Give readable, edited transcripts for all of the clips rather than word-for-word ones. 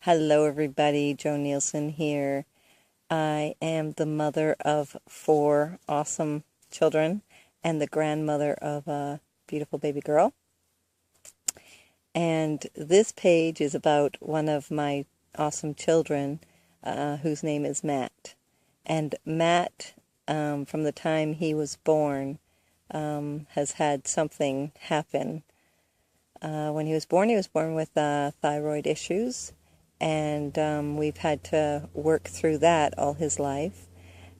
Hello everybody, Joe Nielsen here. I am the mother of 4 awesome children and the grandmother of a beautiful baby girl. And this page is about one of my awesome children whose name is Matt. And Matt, from the time he was born, has had something happen. When he was born with thyroid issues. And we've had to work through that all his life.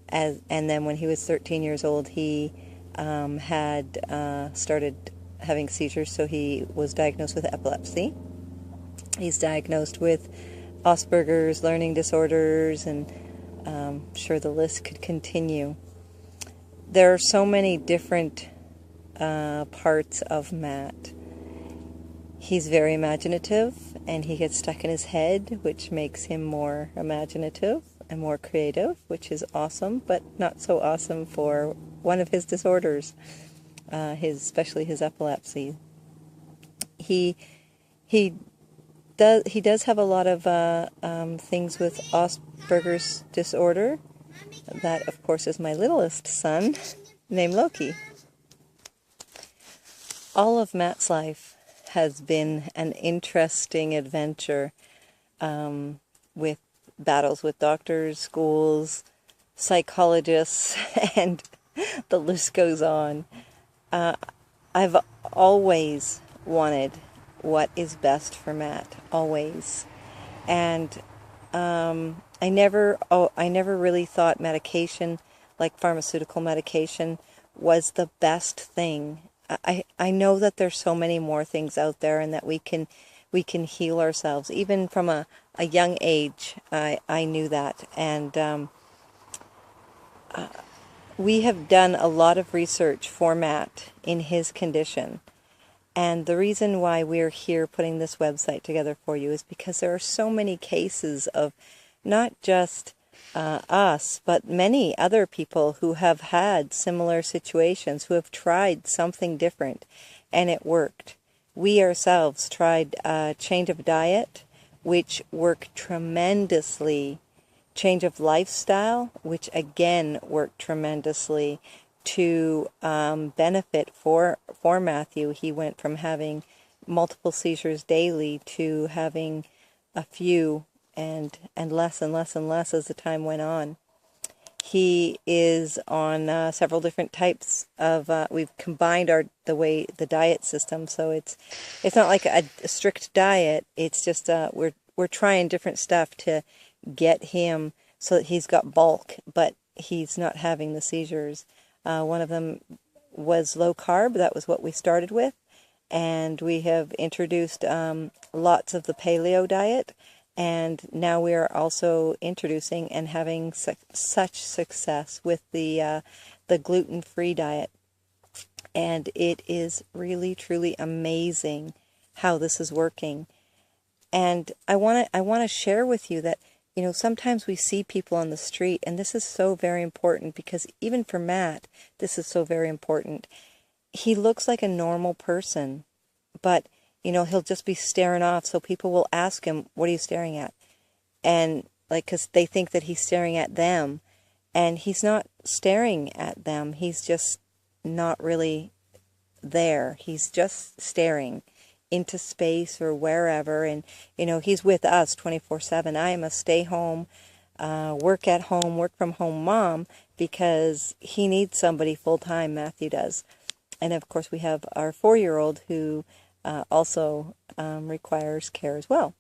And then when he was 13 years old, he had started having seizures, so he was diagnosed with epilepsy. He's diagnosed with Asperger's, learning disorders, and sure the list could continue. There are so many different parts of Matt. He's very imaginative, and he gets stuck in his head, which makes him more imaginative and more creative, which is awesome, but not so awesome for one of his disorders, especially his epilepsy. He does have a lot of things with Asperger's disorder. That, of course, is my littlest son, named Loki. All of Matt's life has been an interesting adventure with battles with doctors, schools, psychologists, and the list goes on. I've always wanted what is best for Matt, always. And I never really thought medication, like pharmaceutical medication, was the best thing. I know that there's so many more things out there, and that we can heal ourselves. Even from a young age, I knew that. And we have done a lot of research for Matt in his condition. And the reason why we're here putting this website together for you is because there are so many cases of not just us, but many other people who have had similar situations, who have tried something different, and it worked. We ourselves tried a change of diet, which worked tremendously. Change of lifestyle, which again worked tremendously to benefit for Matthew. He went from having multiple seizures daily to having a few and less and less and less as the time went on. He is on several different types of, we've combined the diet system, so it's not like a strict diet. It's just we're trying different stuff to get him so that he's got bulk, but he's not having the seizures. One of them was low carb. That was what we started with, and we have introduced lots of the paleo diet. And now we are also introducing and having such success with the gluten-free diet. And it is really, truly amazing how this is working. And I want to share with you that, sometimes we see people on the street, and this is so very important, because even for Matt, this is so very important. He looks like a normal person, but he'll just be staring off, so people will ask him, "What are you staring at?" And because they think that he's staring at them, and he's not staring at them. He's just not really there. He's just staring into space or wherever, and he's with us 24/7. I am a stay-home, work from home mom, because he needs somebody full-time. Matthew does. And of course we have our 4-year-old who also requires care as well.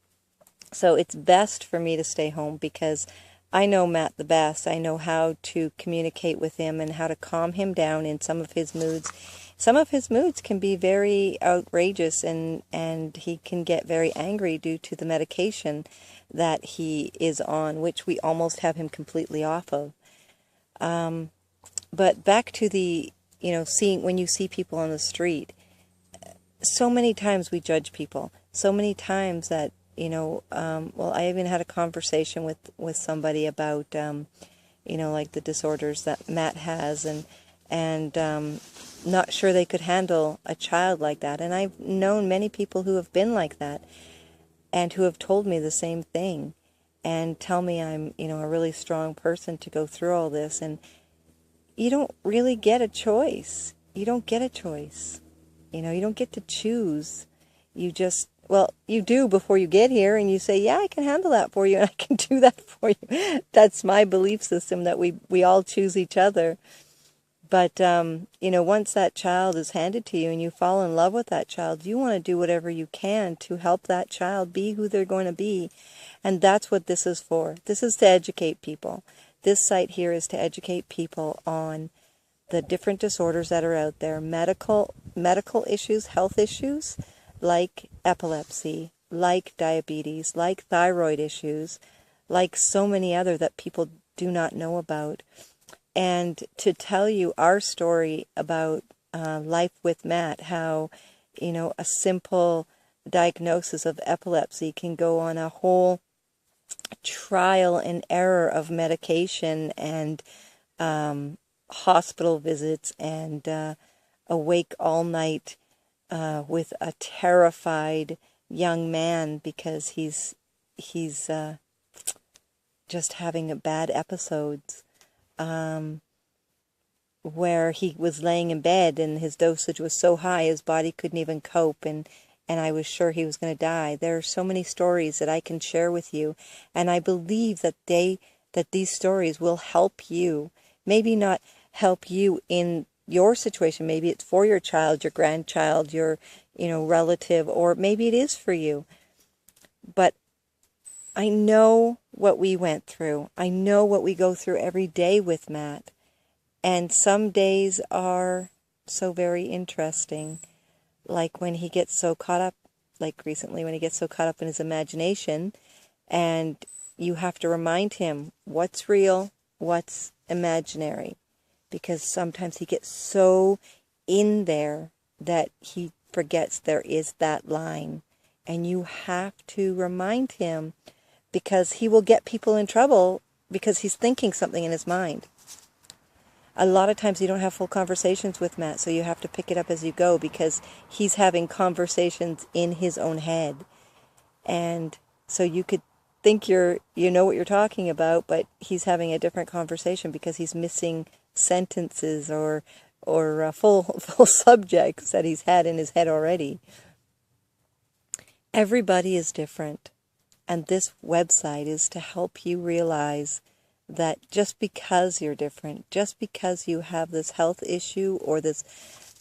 So it's best for me to stay home, because I know Matt the best. I know how to communicate with him and how to calm him down in some of his moods. Some of his moods can be very outrageous, and he can get very angry due to the medication that he is on, which we almost have him completely off of. But back to the, when you see people on the street, so many times we judge people. So many times that, I even had a conversation with somebody about, like the disorders that Matt has, and not sure they could handle a child like that. And I've known many people who have been like that. and who have told me the same thing and tell me I'm, a really strong person to go through all this. And you don't really get a choice. You don't get a choice. You don't get to choose. You just, well, you do before you get here, and you say, yeah, I can handle that for you, and I can do that for you. That's my belief system, that we all choose each other. But, once that child is handed to you and you fall in love with that child, you want to do whatever you can to help that child be who they're going to be. And that's what this is for. This is to educate people. This site here is to educate people on the different disorders that are out there, medical issues, health issues, like epilepsy, like diabetes, like thyroid issues, like so many other that people do not know about. And to tell you our story about life with Matt, how, a simple diagnosis of epilepsy can go on a whole trial and error of medication and hospital visits and awake all night with a terrified young man because he's just having bad episodes, where he was laying in bed and his dosage was so high his body couldn't even cope, and I was sure he was going to die. There are so many stories that I can share with you, and I believe that these stories will help you. Maybe not help you in your situation. Maybe it's for your child, your grandchild, your relative, or maybe it is for you. But I know what we went through. I know what we go through every day with Matt. And some days are so very interesting. Like when he gets so caught up, like recently when he gets so caught up in his imagination, and you have to remind him what's real, what's imaginary. Because sometimes he gets so in there that he forgets there is that line. And you have to remind him, because he will get people in trouble because he's thinking something in his mind. A lot of times you don't have full conversations with Matt, so you have to pick it up as you go, because he's having conversations in his own head. And so you could think you know what you're talking about, but he's having a different conversation because he's missing sentences or full subjects that he's had in his head already. Everybody is different, and this website is to help you realize that just because you're different, just because you have this health issue or this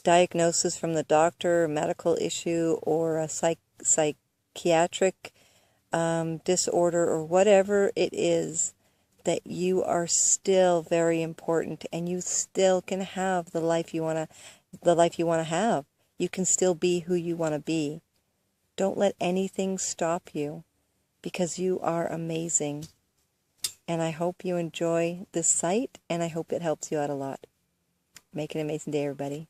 diagnosis from the doctor, or medical issue, or a psychiatric disorder, or whatever it is, that you are still very important, and you still can have the life you want to have. You can still be who you want to be. Don't let anything stop you, because you are amazing. And I hope you enjoy this site, and I hope it helps you out a lot. Make an amazing day, everybody.